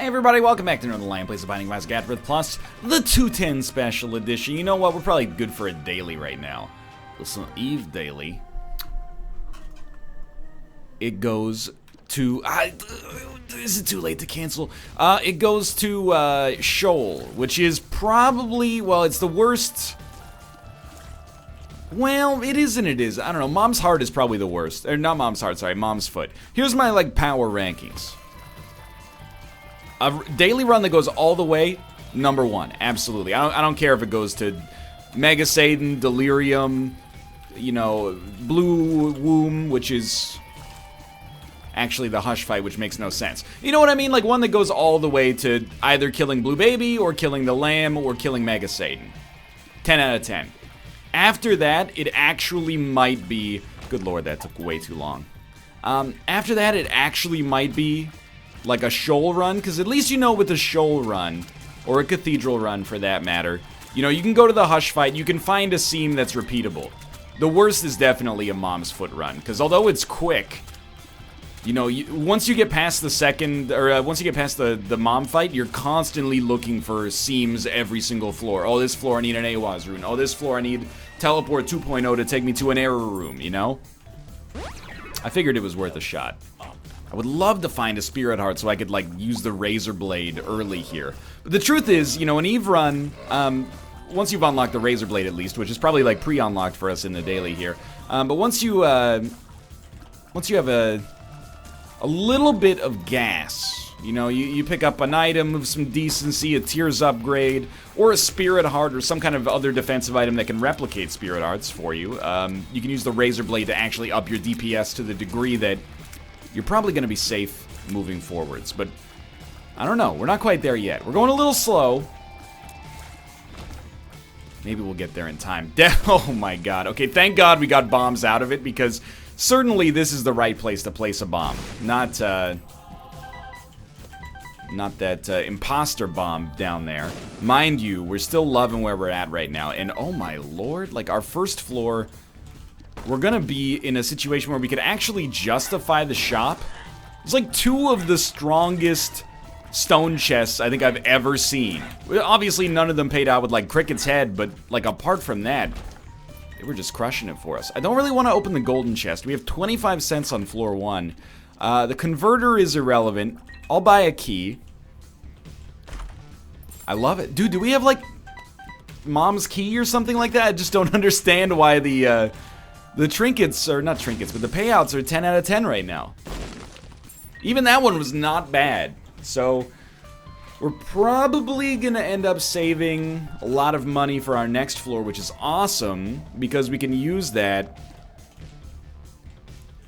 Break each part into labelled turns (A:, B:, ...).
A: Hey everybody, welcome back to Northernlion, Place of Binding of AFTERBIRTH Plus, the 210 Special Edition. You know what, we're probably good for a daily right now. Listen, Eve daily. It goes to... is it too late to cancel? It goes to Shoal, which is probably... well, it's the worst... well, it is and it is. I don't know, Mom's Heart is probably the worst. Or not Mom's Heart, sorry, Mom's Foot. Here's my, like, power rankings. A daily run that goes all the way, number one, absolutely. I don't care if it goes to Mega Satan, Delirium, you know, Blue Womb, which is actually the Hush fight, which makes no sense. You know what I mean? Like one that goes all the way to either killing Blue Baby, or killing the Lamb, or killing Mega Satan. 10 out of 10. After that, it actually might be... good lord, that took way too long. After that, it actually might be... like a Shoal run, because at least you know with a Shoal run, or a Cathedral run for that matter, you know, you can go to the Hush fight, you can find a seam that's repeatable. The worst is definitely a Mom's Foot run, because although it's quick, you know, once you get past the second, or once you get past the Mom fight, you're constantly looking for seams every single floor. Oh, this floor I need an Awaz rune. Oh, this floor I need Teleport 2.0 to take me to an error room, you know? I figured it was worth a shot. I would love to find a Spirit Heart so I could, like, use the Razor Blade early here. But the truth is, you know, an Eve run, once you've unlocked the Razor Blade at least, which is probably, like, pre-unlocked for us in the daily here, but once you have a little bit of gas, you know, you pick up an item of some decency, a Tears upgrade, or a Spirit Heart, or some kind of other defensive item that can replicate Spirit Hearts for you. You can use the Razor Blade to actually up your DPS to the degree that you're probably going to be safe moving forwards, but I don't know. We're not quite there yet. We're going a little slow. Maybe we'll get there in time. Oh my god. Okay, thank god we got bombs out of it, because certainly this is the right place to place a bomb. Not that imposter bomb down there. Mind you, we're still loving where we're at right now, and oh my lord, like our first floor... we're gonna be in a situation where we could actually justify the shop. It's like two of the strongest stone chests I think I've ever seen. Obviously, none of them paid out with, like, Cricket's head, but, like, apart from that, they were just crushing it for us. I don't really want to open the golden chest. We have 25 cents on floor 1. The converter is irrelevant. I'll buy a key. I love it. Dude, do we have, like, Mom's key or something like that? I just don't understand why the trinkets, or not trinkets, but the payouts are 10 out of 10 right now. Even that one was not bad. So, we're probably gonna end up saving a lot of money for our next floor, which is awesome, because we can use that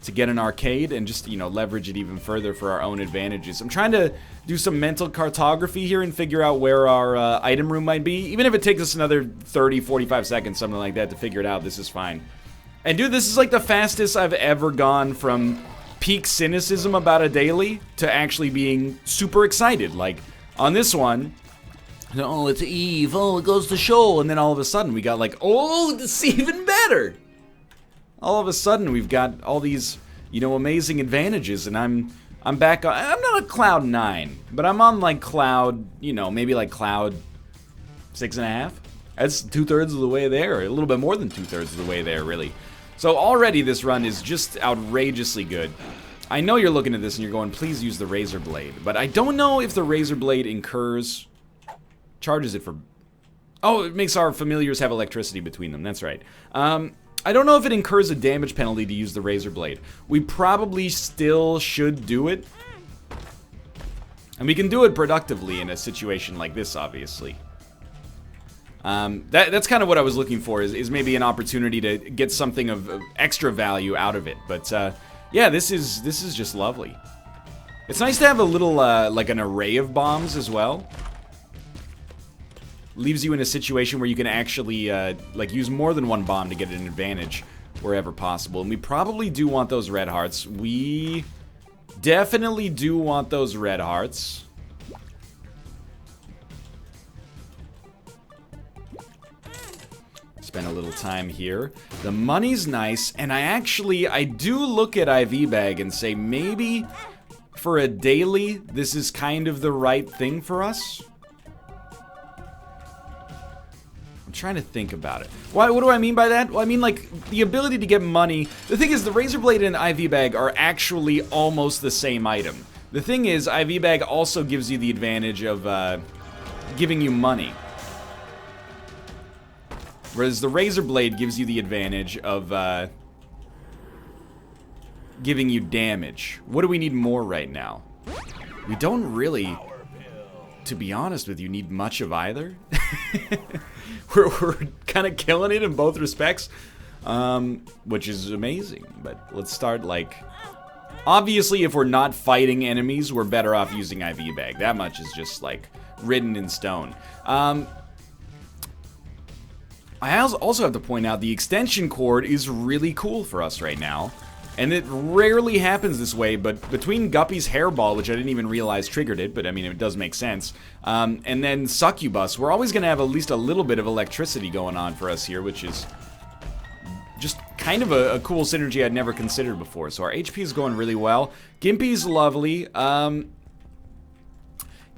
A: to get an arcade and just, you know, leverage it even further for our own advantages. I'm trying to do some mental cartography here and figure out where our item room might be. Even if it takes us another 30, 45 seconds, something like that, to figure it out, this is fine. And dude, this is like the fastest I've ever gone from peak cynicism about a daily to actually being super excited. Like, on this one, oh, it's Eve, oh, it goes to Shoal, and then all of a sudden we got like, oh, this is even better! All of a sudden we've got all these, you know, amazing advantages, and I'm back on, I'm not a cloud 9, but I'm on like cloud, you know, maybe like cloud 6.5? That's 2/3 of the way there, a little bit more than 2/3 of the way there, really. So already this run is just outrageously good. I know you're looking at this and you're going, please use the Razor Blade. But I don't know if the Razor Blade incurs... charges it for... oh, it makes our familiars have electricity between them, that's right. I don't know if it incurs a damage penalty to use the Razor Blade. We probably still should do it. And we can do it productively in a situation like this, obviously. That's kind of what I was looking for, is maybe an opportunity to get something of extra value out of it. But, yeah, this is just lovely. It's nice to have a little, like an array of bombs as well. Leaves you in a situation where you can actually, like, use more than one bomb to get an advantage wherever possible. And we probably do want those red hearts. We definitely do want those red hearts. Spend a little time here. The money's nice, and I do look at IV Bag and say maybe for a daily, this is kind of the right thing for us. I'm trying to think about it. What do I mean by that? Well, I mean, like, the ability to get money. The thing is, the Razor Blade and IV Bag are actually almost the same item. The thing is, IV Bag also gives you the advantage of giving you money. Whereas the Razor Blade gives you the advantage of giving you damage. What do we need more right now? We don't really, to be honest with you, need much of either. we're kind of killing it in both respects, which is amazing. But let's start, like... Obviously, if we're not fighting enemies, we're better off using IV Bag. That much is just, like, written in stone. I also have to point out the extension cord is really cool for us right now. And it rarely happens this way, but between Guppy's Hairball, which I didn't even realize triggered it, but I mean, it does make sense, and then Succubus, we're always going to have at least a little bit of electricity going on for us here, which is just kind of a cool synergy I'd never considered before. So our HP is going really well. Gimpy's lovely.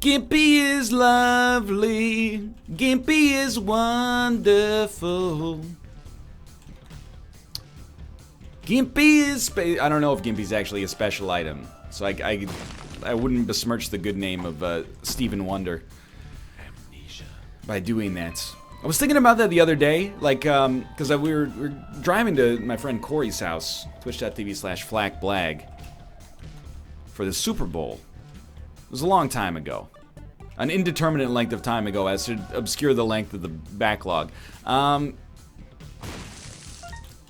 A: Gimpy is lovely. Gimpy is wonderful. Gimpy is... I don't know if Gimpy's actually a special item. So I wouldn't besmirch the good name of Stephen Wonder by doing that. I was thinking about that the other day, like, because we were driving to my friend Corey's house, twitch.tv/FlackBlag, for the Super Bowl. It was a long time ago. An indeterminate length of time ago, as to obscure the length of the backlog.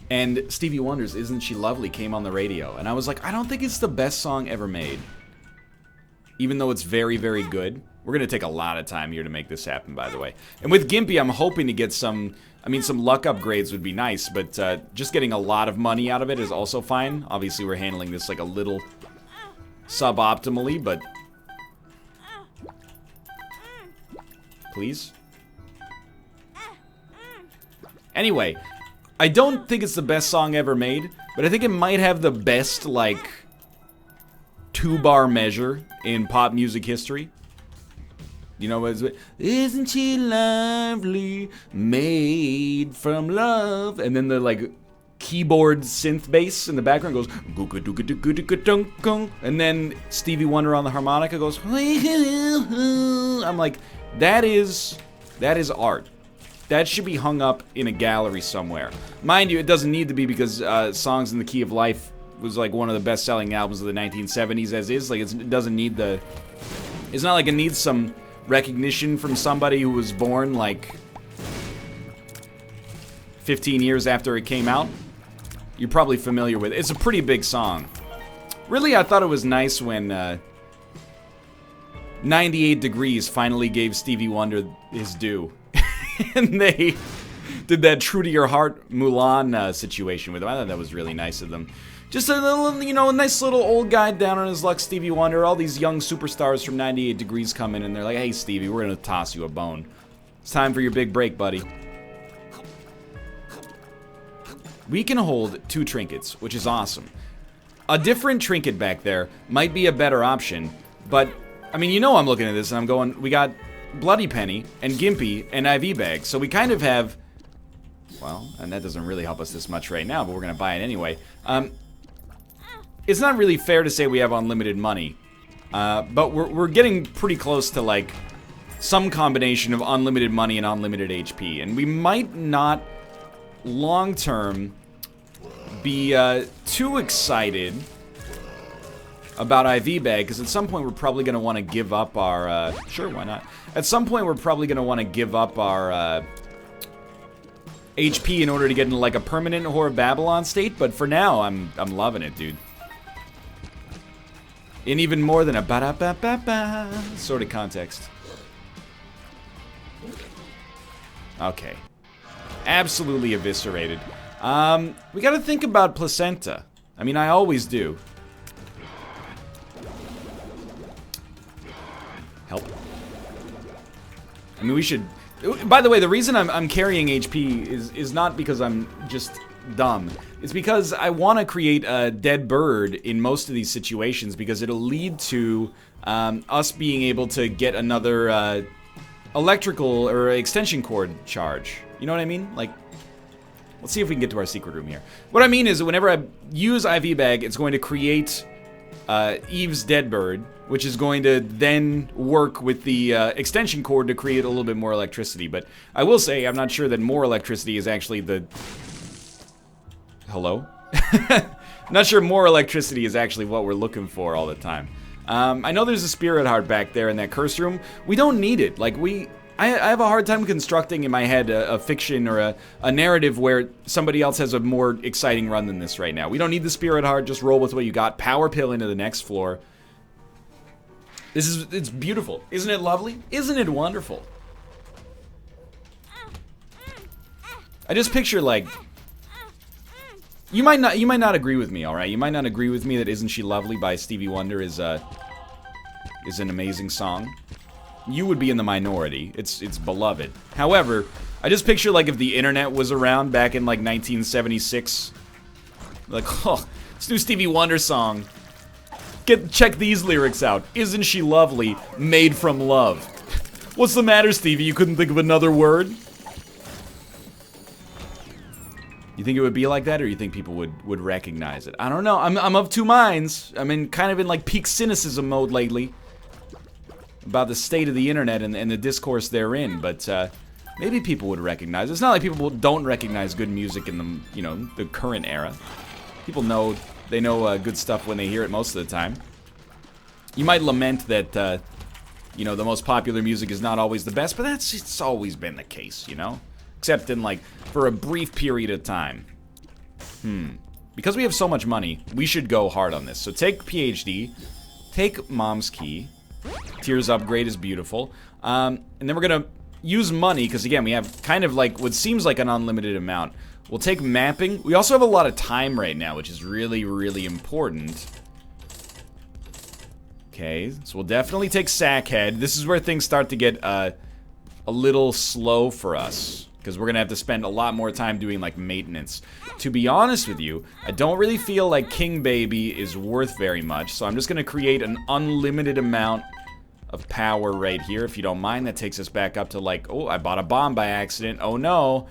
A: And Stevie Wonder's Isn't She Lovely came on the radio, and I was like, I don't think it's the best song ever made. Even though it's very, very good. We're gonna take a lot of time here to make this happen, by the way. And with Gimpy, I'm hoping to get some... I mean, some luck upgrades would be nice, but just getting a lot of money out of it is also fine. Obviously, we're handling this like a little suboptimally, but... Please? Anyway, I don't think it's the best song ever made, but I think it might have the best, like, 2-bar measure in pop music history. You know, isn't she lovely, made from love? And then the, like, keyboard synth bass in the background goes, and then Stevie Wonder on the harmonica goes, I'm like, that is art. That should be hung up in a gallery somewhere. Mind you, it doesn't need to be, because Songs in the Key of Life was like one of the best-selling albums of the 1970s as is. Like, it doesn't need the... It's not like it needs some recognition from somebody who was born, like, 15 years after it came out. You're probably familiar with it. It's a pretty big song. Really, I thought it was nice when 98 Degrees finally gave Stevie Wonder his due. And they did that True to Your Heart Mulan situation with him. I thought that was really nice of them. Just a little, you know, a nice little old guy down on his luck, Stevie Wonder. All these young superstars from 98 Degrees come in, and they're like, hey, Stevie, we're going to toss you a bone. It's time for your big break, buddy. We can hold 2 trinkets, which is awesome. A different trinket back there might be a better option, but, I mean, you know I'm looking at this, and I'm going, we got Bloody Penny and Gimpy and IV Bag, so we kind of have... Well, and that doesn't really help us this much right now, but we're going to buy it anyway. It's not really fair to say we have unlimited money, but we're getting pretty close to, like, some combination of unlimited money and unlimited HP, and we might not, long-term, be too excited about IV Bag, because at some point we're probably going to want to give up our... Sure, why not? At some point we're probably going to want to give up our... HP in order to get into, like, a permanent Whore of Babylon state, but for now, I'm loving it, dude. In even more than a ba-da-ba-ba-ba sort of context. Okay. Absolutely eviscerated. We gotta think about placenta. I mean, I always do. Help. I mean, we should... By the way, the reason I'm carrying HP is not because I'm just dumb. It's because I want to create a dead bird in most of these situations because it'll lead to us being able to get another electrical or extension cord charge. You know what I mean? Like, let's see if we can get to our secret room here. What I mean is that whenever I use IV bag, it's going to create Eve's dead bird, which is going to then work with the extension cord to create a little bit more electricity. But I will say, I'm not sure that more electricity is actually the... Hello? I'm not sure more electricity is actually what we're looking for all the time. I know there's a spirit heart back there in that curse room. We don't need it. Like, I have a hard time constructing in my head a fiction or a narrative where somebody else has a more exciting run than this right now. We don't need the spirit heart. Just roll with what you got. Power pill into the next floor. It's beautiful. Isn't it lovely? Isn't it wonderful? I just picture, like, you might not agree with me, all right? You might not agree with me that "Isn't She Lovely" by Stevie Wonder is an amazing song. You would be in the minority. It's beloved. However, I just picture, like, if the internet was around back in, like, 1976. Like, oh, this new Stevie Wonder song. Check these lyrics out. "Isn't she lovely? Made from love." What's the matter, Stevie? You couldn't think of another word? You think it would be like that, or you think people would recognize it? I don't know. I'm of two minds. I'm kind of in, like, peak cynicism mode lately about the state of the internet and the discourse therein, but maybe people would recognize it. It's not like people don't recognize good music in the, you know, the current era. People know, they know good stuff when they hear it most of the time. You might lament that, you know, the most popular music is not always the best, but it's always been the case, you know? Except in, like, for a brief period of time. Because we have so much money, we should go hard on this. So take PhD, take Mom's Key. Tears upgrade is beautiful. And then we're gonna use money, because again, we have kind of like what seems like an unlimited amount. We'll take mapping. We also have a lot of time right now, which is really, really important. Okay, so we'll definitely take Sackhead. This is where things start to get a little slow for us, because we're gonna have to spend a lot more time doing, like, maintenance. To be honest with you, I don't really feel like King Baby is worth very much, so I'm just gonna create an unlimited amount of power right here, if you don't mind. That takes us back up to, like, oh, I bought a bomb by accident. Oh no.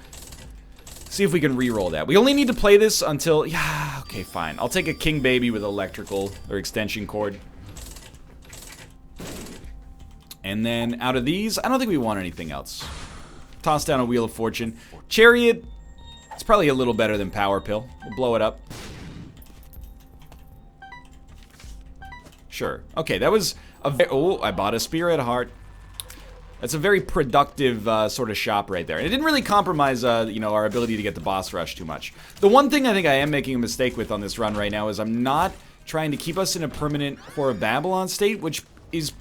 A: See if we can re-roll that. We only need to play this until, yeah, okay, fine. I'll take a King Baby with electrical or extension cord. And then out of these, I don't think we want anything else. Toss down a Wheel of Fortune. Chariot, it's probably a little better than Power Pill. We'll blow it up. Sure. Okay, that was a oh, I bought a Spirit Heart. That's a very productive sort of shop right there. And it didn't really compromise, you know, our ability to get the boss rush too much. The one thing I think I am making a mistake with on this run right now is I'm not trying to keep us in a permanent Whore of Babylon state, which is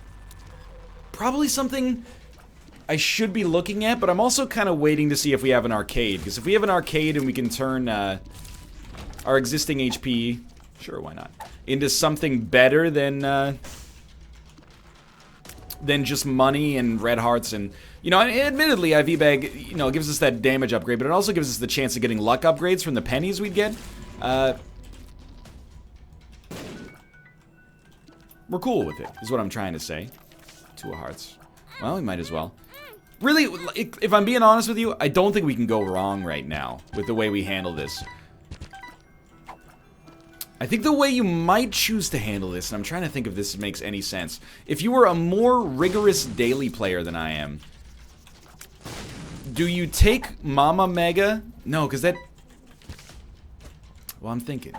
A: probably something I should be looking at, but I'm also kind of waiting to see if we have an arcade. Because if we have an arcade and we can turn our existing HP, sure, why not, into something better than just money and red hearts and, you know, admittedly, IV Bag, you know, gives us that damage upgrade, but it also gives us the chance of getting luck upgrades from the pennies we'd get. We're cool with it, is what I'm trying to say. 2 of hearts. Well, we might as well. Really, if I'm being honest with you, I don't think we can go wrong right now with the way we handle this. I think the way you might choose to handle this, and I'm trying to think if this makes any sense. If you were a more rigorous daily player than I am, do you take Mama Mega? No, because that... Well, I'm thinking.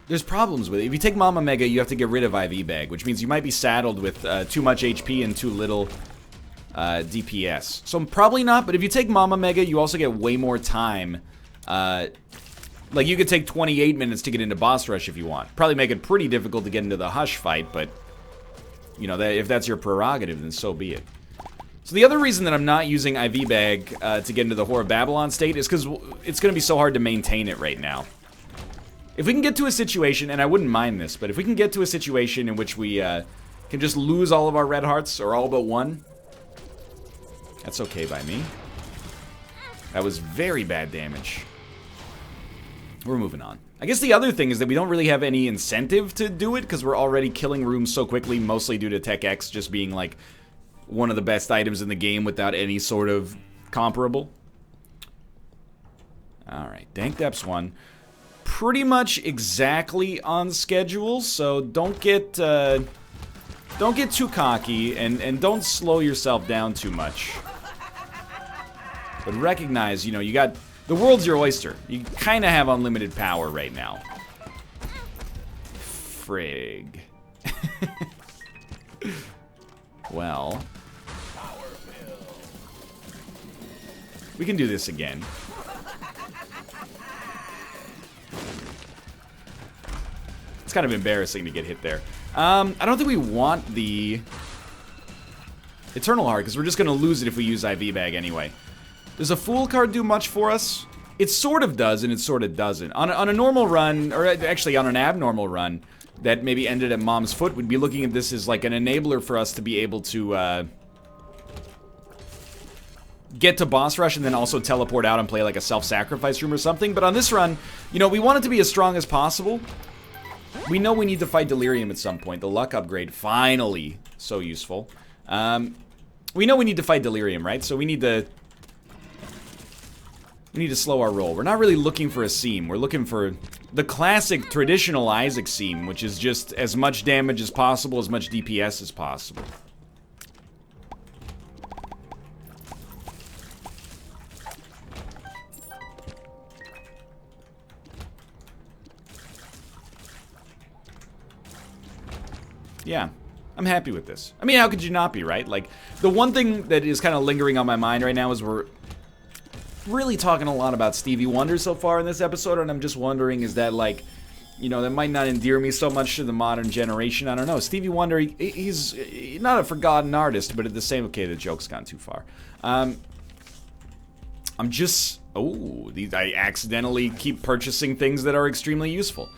A: There's problems with it. If you take Mama Mega, you have to get rid of IV Bag, which means you might be saddled with too much HP and too little DPS. So probably not, but if you take Mama Mega, you also get way more time. Like, you could take 28 minutes to get into boss rush if you want. Probably make it pretty difficult to get into the Hush fight, but, you know, if that's your prerogative, then so be it. So the other reason that I'm not using IV Bag to get into the Whore of Babylon state is because it's going to be so hard to maintain it right now. If we can get to a situation, and I wouldn't mind this, but if we can get to a situation in which we can just lose all of our red hearts, or all but one, that's okay by me. That was very bad damage. We're moving on. I guess the other thing is that we don't really have any incentive to do it because we're already killing rooms so quickly, mostly due to Tech X just being like one of the best items in the game without any sort of comparable. Alright, Dank Depths 1. Pretty much exactly on schedule, so don't get too cocky and don't slow yourself down too much. But recognize, you know, you got... The world's your oyster. You kind of have unlimited power right now. Frig. Well. We can do this again. It's kind of embarrassing to get hit there. I don't think we want the Eternal Heart, because we're just going to lose it if we use IV Bag anyway. Does a Fool card do much for us? It sort of does, and it sort of doesn't. On a normal run, or actually on an abnormal run, that maybe ended at Mom's Foot, we'd be looking at this as like an enabler for us to be able to get to boss rush and then also teleport out and play like a self-sacrifice room or something. But on this run, you know, we want it to be as strong as possible. We know we need to fight Delirium at some point. The luck upgrade, finally, so useful. We know we need to fight Delirium, right? So we need to slow our roll. We're not really looking for a seam. We're looking for the classic traditional Isaac seam, which is just as much damage as possible, as much DPS as possible. Yeah, I'm happy with this. I mean, how could you not be, right? Like, the one thing that is kind of lingering on my mind right now is we're really talking a lot about Stevie Wonder so far in this episode, and I'm just wondering, is that like, you know, that might not endear me so much to the modern generation. I don't know. Stevie Wonder, he's not a forgotten artist, but at the same, okay, the joke's gone too far. I'm just, I accidentally keep purchasing things that are extremely useful.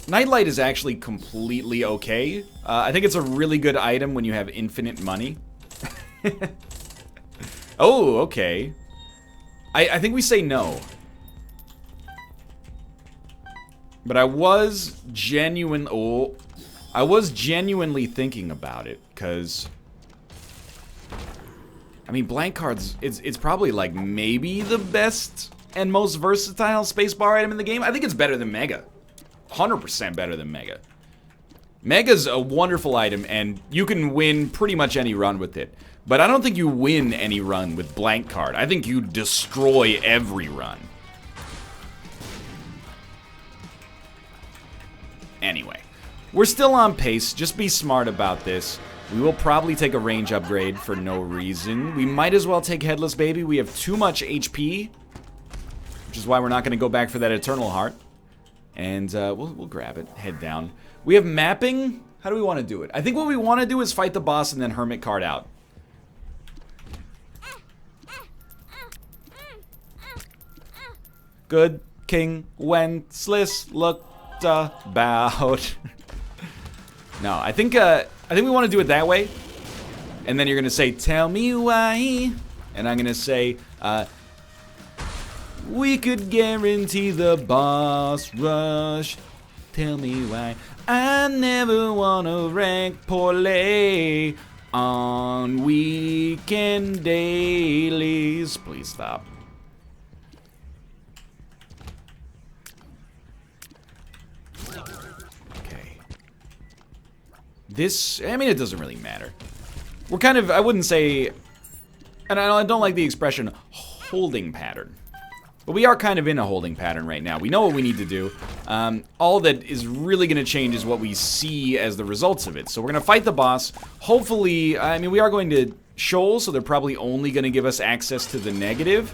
A: Nightlight is actually completely okay. I think it's a really good item when you have infinite money. Oh, okay. I think we say no. But I was genuinely thinking about it, because I mean, blank cards, it's probably like maybe the best and most versatile spacebar item in the game. I think it's better than Mega. 100% better than Mega. Mega's a wonderful item, and you can win pretty much any run with it. But I don't think you win any run with blank card. I think you destroy every run. Anyway, we're still on pace. Just be smart about this. We will probably take a range upgrade for no reason. We might as well take Headless Baby. We have too much HP, which is why we're not going to go back for that Eternal Heart. And we'll grab it. Head down. We have mapping. How do we want to do it? I think what we want to do is fight the boss and then Hermit card out. Good King Wenceslas looked about. No, I think we want to do it that way. And then you're gonna say, "Tell me why," and I'm gonna say, "We could guarantee the boss rush. Tell me why I never wanna rank poorly on weekend dailies." Please stop. This, I mean, it doesn't really matter. We're kind of, I wouldn't say, and I don't like the expression holding pattern, but we are kind of in a holding pattern right now. We know what we need to do. All that is really going to change is what we see as the results of it. So we're going to fight the boss. Hopefully, I mean, we are going to shoal, so they're probably only going to give us access to the negative.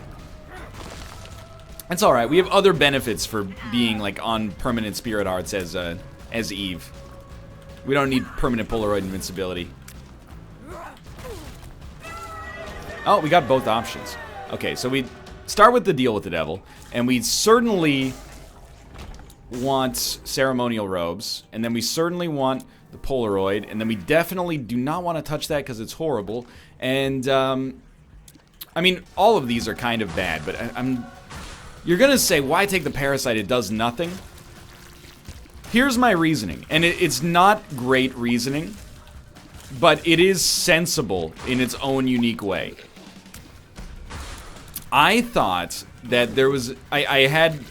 A: That's all right. We have other benefits for being like on permanent spirit hearts as Eve. We don't need permanent Polaroid invincibility. Oh, we got both options. Okay, so we start with the deal with the devil, and we certainly want ceremonial robes, and then we certainly want the Polaroid, and then we definitely do not want to touch that because it's horrible. And I mean, all of these are kind of bad, but You're gonna say, why take the Parasite? It does nothing. Here's my reasoning, and it's not great reasoning, but it is sensible in its own unique way. I thought that there was... I had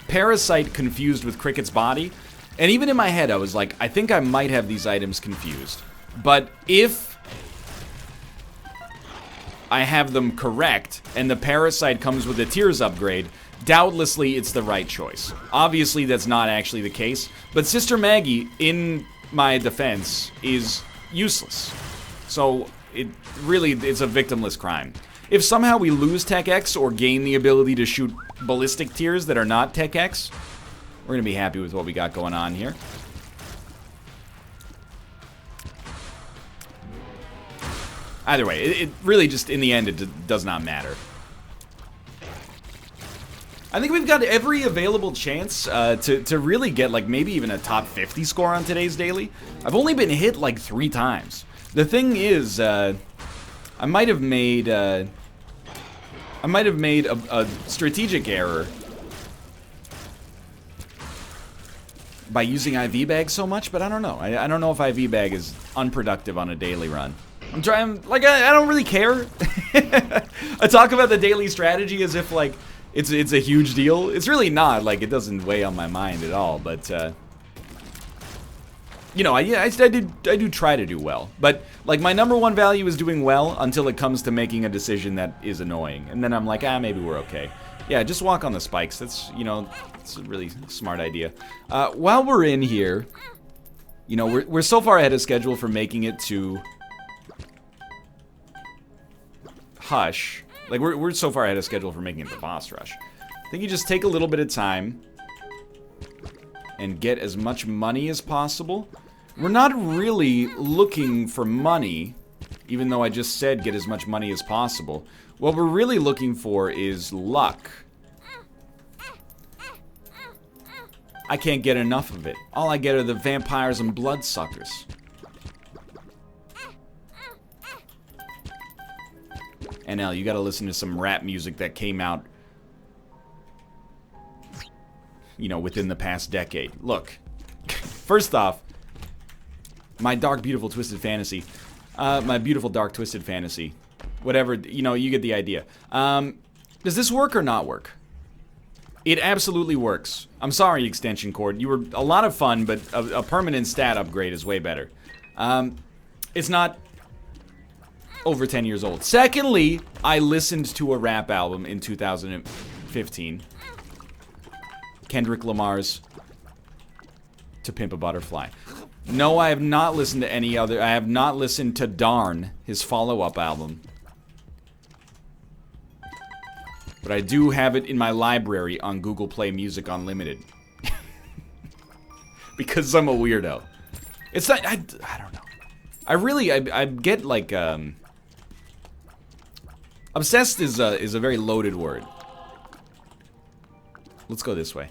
A: Parasite confused with Cricket's body, and even in my head I was like, I think I might have these items confused. But if I have them correct, and the Parasite comes with a Tears upgrade, doubtlessly it's the right choice. Obviously that's not actually the case, but Sister Maggie, in my defense, is useless. So it's a victimless crime. If somehow we lose Tech X or gain the ability to shoot ballistic tears that are not Tech X, we're gonna be happy with what we got going on here. Either way, it really just, in the end, it does not matter. I think we've got every available chance to really get, like, maybe even a top 50 score on today's daily. I've only been hit, like, 3 times. The thing is, I might have made a strategic error by using IV bag so much, but I don't know. I don't know if IV bag is unproductive on a daily run. I'm trying, like, I don't really care. I talk about the daily strategy as if, like, it's a huge deal. It's really not. Like, it doesn't weigh on my mind at all, but you know, I do try to do well, but like my #1 value is doing well until it comes to making a decision that is annoying, and then I'm like, maybe we're okay. Yeah, just walk on the spikes. That's, you know, it's a really smart idea. While we're in here, you know, we're so far ahead of schedule for making it to Hush. Like, we're so far ahead of schedule for making it to Boss Rush. I think you just take a little bit of time and get as much money as possible. We're not really looking for money, even though I just said get as much money as possible. What we're really looking for is luck. I can't get enough of it. All I get are the vampires and bloodsuckers. NL, you gotta listen to some rap music that came out, you know, within the past decade. Look, first off, my dark, beautiful, twisted fantasy. My beautiful, dark, twisted fantasy. Whatever, you know, you get the idea. Does this work or not work? It absolutely works. I'm sorry, extension cord. You were a lot of fun, but a permanent stat upgrade is way better. It's not over 10 years old. Secondly, I listened to a rap album in 2015. Kendrick Lamar's To Pimp a Butterfly. No, I have not listened to any other. I have not listened to Darn, his follow-up album. But I do have it in my library on Google Play Music Unlimited. Because I'm a weirdo. It's not, I don't know. I get like, obsessed is a very loaded word. Let's go this way.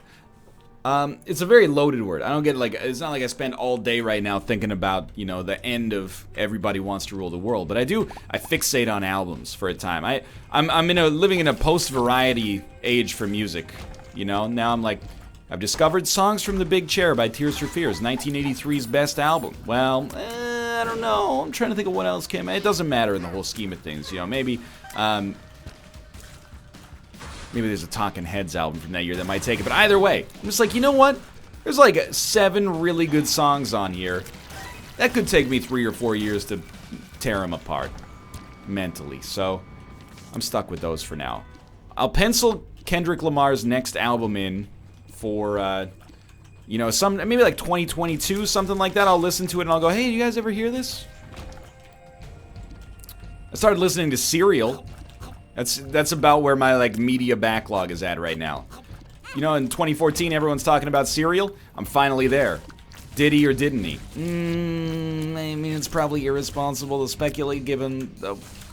A: It's a very loaded word. I don't get, like, it's not like I spend all day right now thinking about, you know, the end of Everybody Wants to Rule the World, but I fixate on albums for a time. I'm living in a post-variety age for music, you know? Now I'm like, I've discovered Songs from the Big Chair by Tears for Fears, 1983's best album. Well, I don't know. I'm trying to think of what else came out. It doesn't matter in the whole scheme of things, you know? Maybe there's a Talking Heads album from that year that might take it. But either way, I'm just like, you know what? There's like 7 really good songs on here. That could take me 3 or 4 years to tear them apart mentally. So I'm stuck with those for now. I'll pencil Kendrick Lamar's next album in for, you know, maybe like 2022, something like that. I'll listen to it and I'll go, hey, you guys ever hear this? I started listening to Serial. That's about where my, like, media backlog is at right now. You know, in 2014, everyone's talking about Serial. I'm finally there. Did he or didn't he? I mean, it's probably irresponsible to speculate given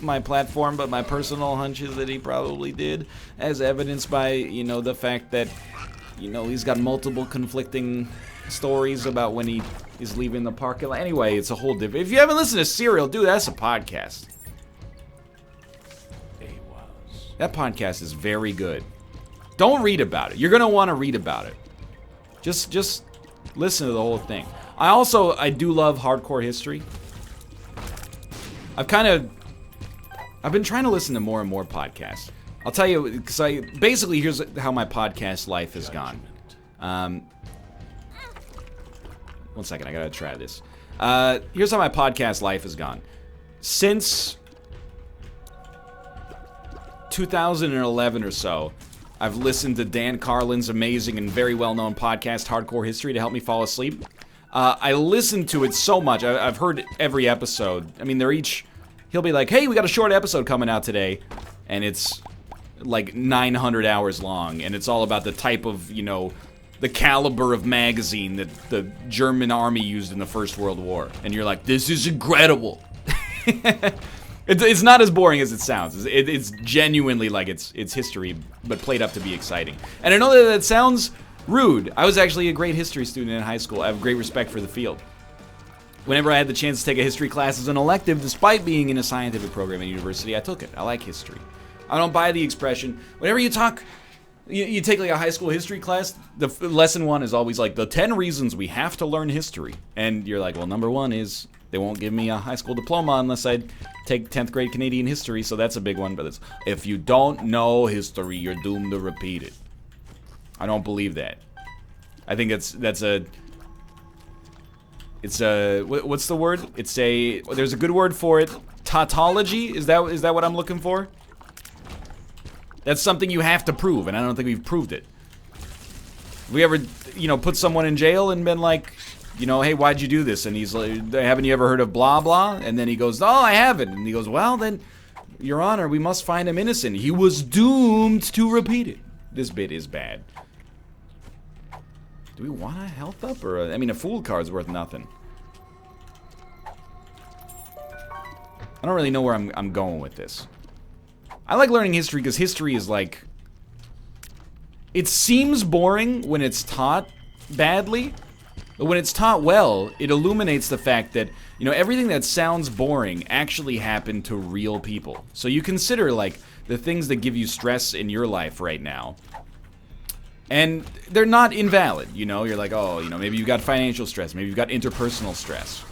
A: my platform, but my personal hunch is that he probably did, as evidenced by, you know, the fact that, you know, he's got multiple conflicting stories about when he is leaving the parking lot. Anyway, it's a whole different... If you haven't listened to Serial, dude, that's a podcast. That podcast is very good. Don't read about it. You're going to want to read about it. Just listen to the whole thing. I do love hardcore history. I've been trying to listen to more and more podcasts. I'll tell you, because basically, here's how my podcast life has gone. 1 second, I gotta try this. Here's how my podcast life has gone. Since 2011 or so, I've listened to Dan Carlin's amazing and very well-known podcast, Hardcore History, to help me fall asleep. I listened to it so much. I've heard every episode. I mean, he'll be like, hey, we got a short episode coming out today. And it's like 900 hours long. And it's all about the type of, the caliber of magazine that the German army used in the First World War. And you're like, this is incredible. It's not as boring as it sounds. It's genuinely like it's history, but played up to be exciting. And I know that sounds rude. I was actually a great history student in high school. I have great respect for the field. Whenever I had the chance to take a history class as an elective, despite being in a scientific program at university, I took it. I like history. I don't buy the expression. Whenever you talk, you take like a high school history class, the lesson 1 is always like the 10 reasons we have to learn history. And you're like, well, number 1 is they won't give me a high school diploma unless I take 10th grade Canadian history, so that's a big one. But it's, if you don't know history, you're doomed to repeat it. I don't believe that. I think it's a what's the word? There's a good word for it. Tautology? Is that what I'm looking for? That's something you have to prove, and I don't think we've proved it. We ever, put someone in jail and been like, hey, why'd you do this? And he's like, haven't you ever heard of blah blah? And then he goes, oh, I haven't. And he goes, well, then, Your Honor, we must find him innocent. He was doomed to repeat it. This bit is bad. Do we want a health up? Or a fool card's worth nothing. I don't really know where I'm going with this. I like learning history because history is like... It seems boring when it's taught badly, but when it's taught well, it illuminates the fact that, everything that sounds boring actually happened to real people. So you consider, like, the things that give you stress in your life right now, and they're not invalid, You're like, oh, maybe you've got financial stress, maybe you've got interpersonal stress.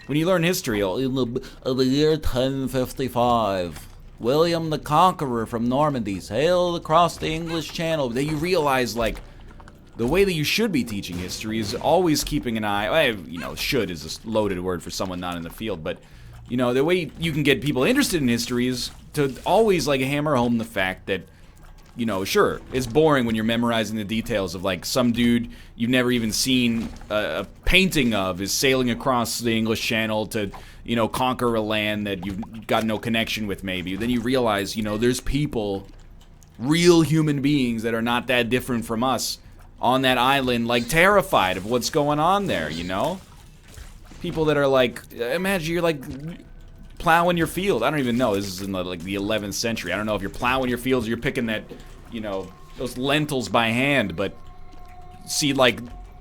A: When you learn history, in the year 1055, William the Conqueror from Normandy sailed across the English Channel. Then you realize, like, the way that you should be teaching history is always keeping an eye. Should is a loaded word for someone not in the field, but the way you can get people interested in history is to always like hammer home the fact that, sure, it's boring when you're memorizing the details of like some dude you've never even seen a painting of is sailing across the English Channel to, conquer a land that you've got no connection with maybe. Then you realize, there's people, real human beings that are not that different from us on that island, like terrified of what's going on there, People that are like, imagine you're like plowing your field. I don't even know. This is in the 11th century. I don't know if you're plowing your fields or you're picking that, those lentils by hand, but see like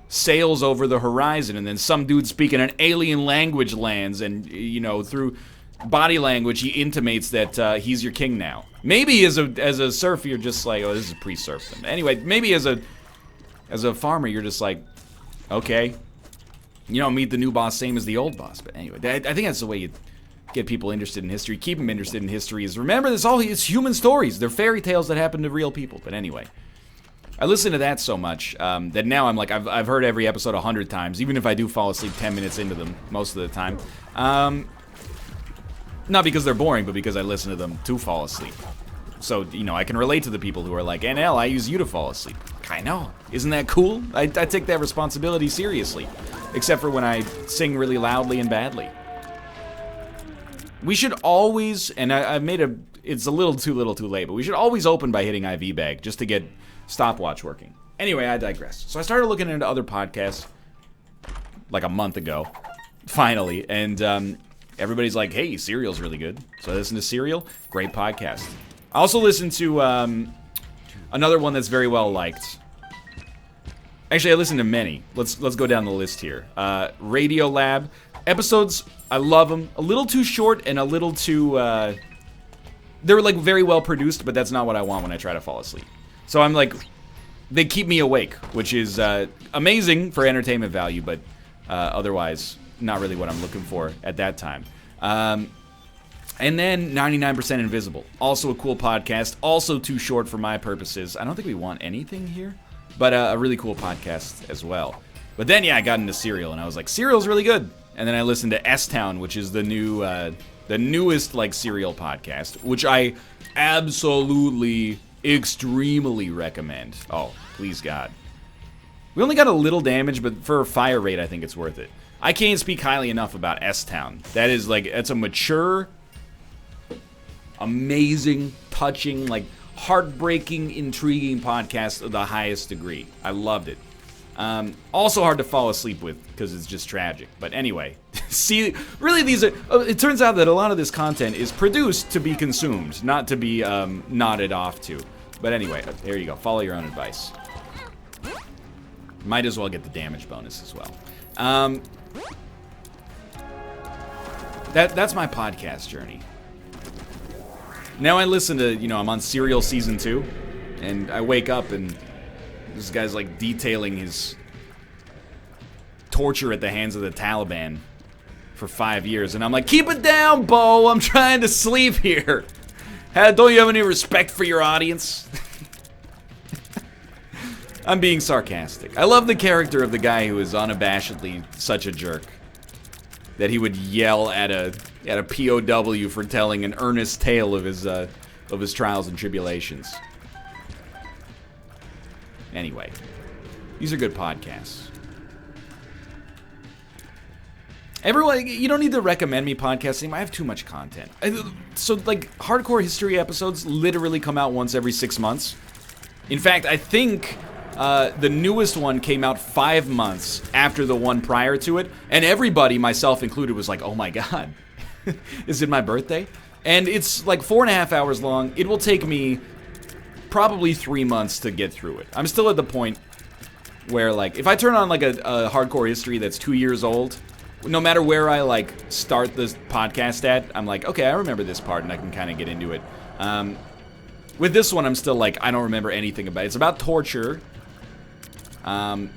A: sails over the horizon, and then some dude speaking an alien language lands, and through body language he intimates that he's your king now. Maybe as a surfer you're just like, oh, this is pre-surf. Anyway, maybe as a farmer you're just like, okay, meet the new boss same as the old boss. But anyway, I think that's the way you get people interested in history, keep them interested in history, is remember it's human stories. They're fairy tales that happen to real people. But anyway, I listen to that so much that now I'm like, I've heard every episode 100 times, even if I do fall asleep 10 minutes into them most of the time. Not because they're boring, but because I listen to them to fall asleep. So, I can relate to the people who are like, NL, I use you to fall asleep. I know. Isn't that cool? I take that responsibility seriously. Except for when I sing really loudly and badly. We should always, and I've made it's a little too late, but we should always open by hitting IV bag just to get stopwatch working. Anyway, I digress. So I started looking into other podcasts like a month ago, finally, and everybody's like, hey, Serial's really good. So I listened to Serial, great podcast. I also listened to another one that's very well liked. Actually, I listened to many. Let's go down the list here. Radio Lab episodes. I love them. A little too short and a little too they're like very well produced, but that's not what I want when I try to fall asleep. So I'm like, they keep me awake, which is amazing for entertainment value, but otherwise not really what I'm looking for at that time. And then 99% Invisible, also a cool podcast, also too short for my purposes. I don't think we want anything here, but a really cool podcast as well. But then, yeah, I got into Serial, and I was like, Serial's really good. And then I listened to S-Town, which is the newest, like, Serial podcast, which I absolutely, extremely recommend. Oh, please, God. We only got a little damage, but for a fire rate, I think it's worth it. I can't speak highly enough about S-Town. That is, like, it's a mature, amazing, touching, like, heartbreaking, intriguing podcast of the highest degree. I loved it. Also hard to fall asleep with because it's just tragic. But anyway, see, really these are, it turns out that a lot of this content is produced to be consumed, not to be nodded off to. But anyway, there you go. Follow your own advice. Might as well get the damage bonus as well. That's my podcast journey. Now I listen to, you know, I'm on Serial Season 2, and I wake up and this guy's like detailing his torture at the hands of the Taliban for 5 years, and I'm like, keep it down, Bo, I'm trying to sleep here. Don't you have any respect for your audience? I'm being sarcastic. I love the character of the guy who is unabashedly such a jerk that he would yell at a POW for telling an earnest tale of his trials and tribulations. Anyway, these are good podcasts. Everyone, you don't need to recommend me podcasting. I have too much content. So, like, hardcore history episodes literally come out once every 6 months. In fact, I think the newest one came out 5 months after the one prior to it, and everybody, myself included, was like, oh my god, is it my birthday? And it's like 4.5 hours long. It will take me probably 3 months to get through it. I'm still at the point where, like, if I turn on like a hardcore history that's 2 years old, no matter where I like start this podcast at, I'm like, okay, I remember this part and I can kind of get into it. With this one, I'm still like, I don't remember anything about it. It's about torture. And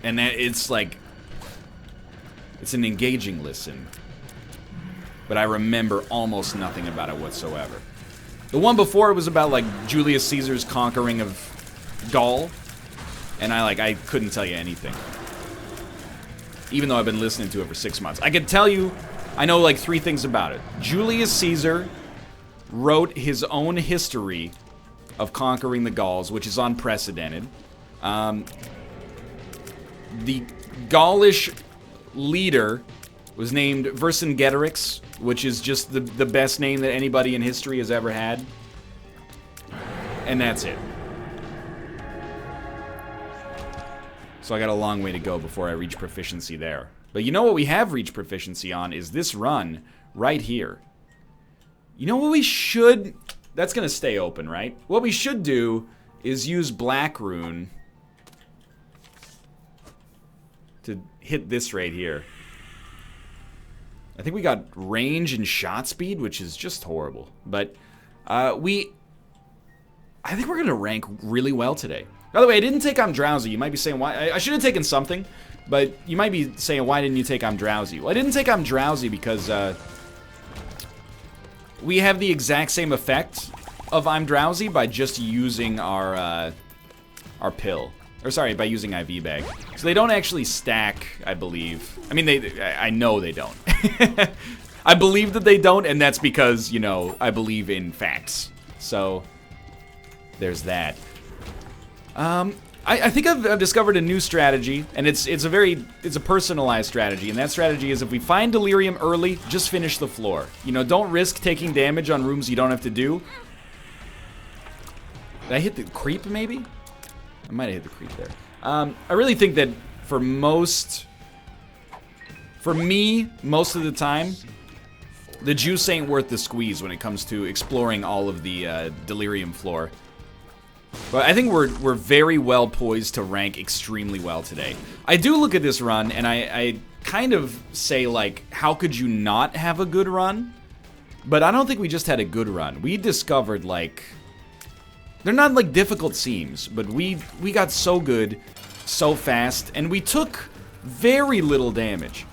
A: that it's like, it's an engaging listen, but I remember almost nothing about it whatsoever. The one before it was about like Julius Caesar's conquering of Gaul, and I couldn't tell you anything, even though I've been listening to it for 6 months. I could tell you, I know like 3 things about it. Julius Caesar wrote his own history of conquering the Gauls, which is unprecedented. The Gaulish leader was named Vercingetorix, which is just the best name that anybody in history has ever had. And that's it. So I got a long way to go before I reach proficiency there. But you know what we have reached proficiency on is this run right here. You know what we should... That's going to stay open, right? What we should do is use Black Rune to hit this right here. I think we got range and shot speed, which is just horrible. But I think we're going to rank really well today. By the way, I didn't take I'm Drowsy. You might be saying, why? I should have taken something. But you might be saying, why didn't you take I'm Drowsy? Well, I didn't take I'm Drowsy because we have the exact same effect of I'm Drowsy by just using our pill. Or sorry, by using IV bag. So they don't actually stack, I believe. I mean, I know they don't. I believe that they don't, and that's because, you know, I believe in facts. So, there's that. I think I've discovered a new strategy, and it's a personalized strategy, and that strategy is if we find delirium early, just finish the floor. You know, don't risk taking damage on rooms you don't have to do. Did I hit the creep, maybe? I might have hit the creep there. I really think that for me, most of the time, the juice ain't worth the squeeze when it comes to exploring all of the delirium floor. But I think we're very well poised to rank extremely well today. I do look at this run, and I kind of say, like, how could you not have a good run? But I don't think we just had a good run. We discovered, like... They're not, like, difficult seams, but we got so good so fast, and we took very little damage.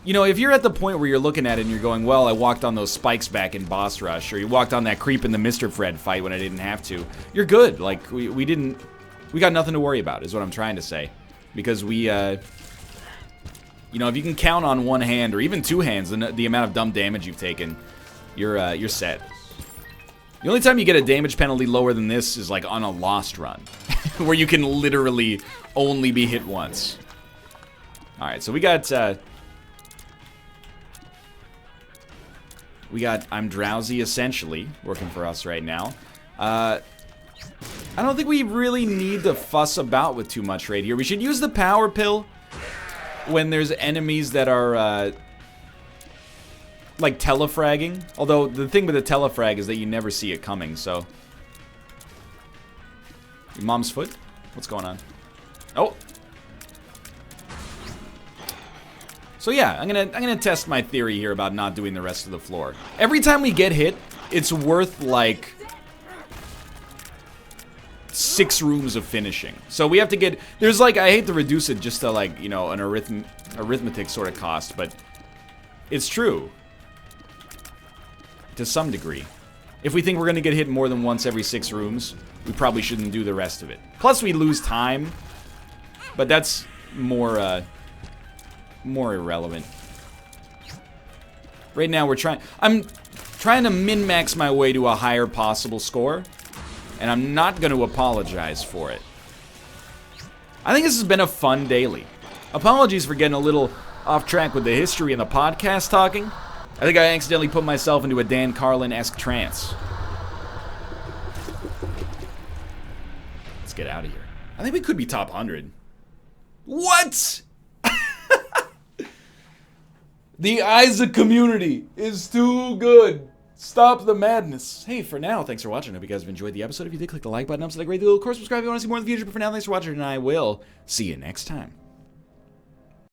A: You know, if you're at the point where you're looking at it and you're going, well, I walked on those spikes back in Boss Rush, or you walked on that creep in the Mr. Fred fight when I didn't have to, you're good. Like, we got nothing to worry about, is what I'm trying to say. Because we, you know, if you can count on one hand, or even two hands, the amount of dumb damage you've taken, you're set. The only time you get a damage penalty lower than this is, like, on a Lost run, where you can literally only be hit once. Alright, so we got I'm Drowsy, essentially, working for us right now. I don't think we really need to fuss about with too much right here. We should use the power pill when there's enemies that are, like telefragging. Although, the thing with the telefrag is that you never see it coming, so... Your mom's foot? What's going on? Oh! So yeah, I'm gonna test my theory here about not doing the rest of the floor. Every time we get hit, it's worth, like... 6 rooms of finishing. So we have to get... There's, like, I hate to reduce it just to, like, you know, an arithmetic sort of cost, but... It's true. To some degree. If we think we're gonna get hit more than once every 6 rooms, we probably shouldn't do the rest of it. Plus we lose time, but that's more irrelevant. Right now I'm trying to min-max my way to a higher possible score, and I'm not gonna apologize for it. I think this has been a fun daily. Apologies for getting a little off track with the history and the podcast talking. I think I accidentally put myself into a Dan Carlin-esque trance. Let's get out of here. I think we could be top 100. What? The Isaac community is too good. Stop the madness. Hey, for now, thanks for watching. I hope you guys have enjoyed the episode. If you did, click the like button up so that great deal. Of course, subscribe if you want to see more in the future. But for now, thanks for watching, and I will see you next time.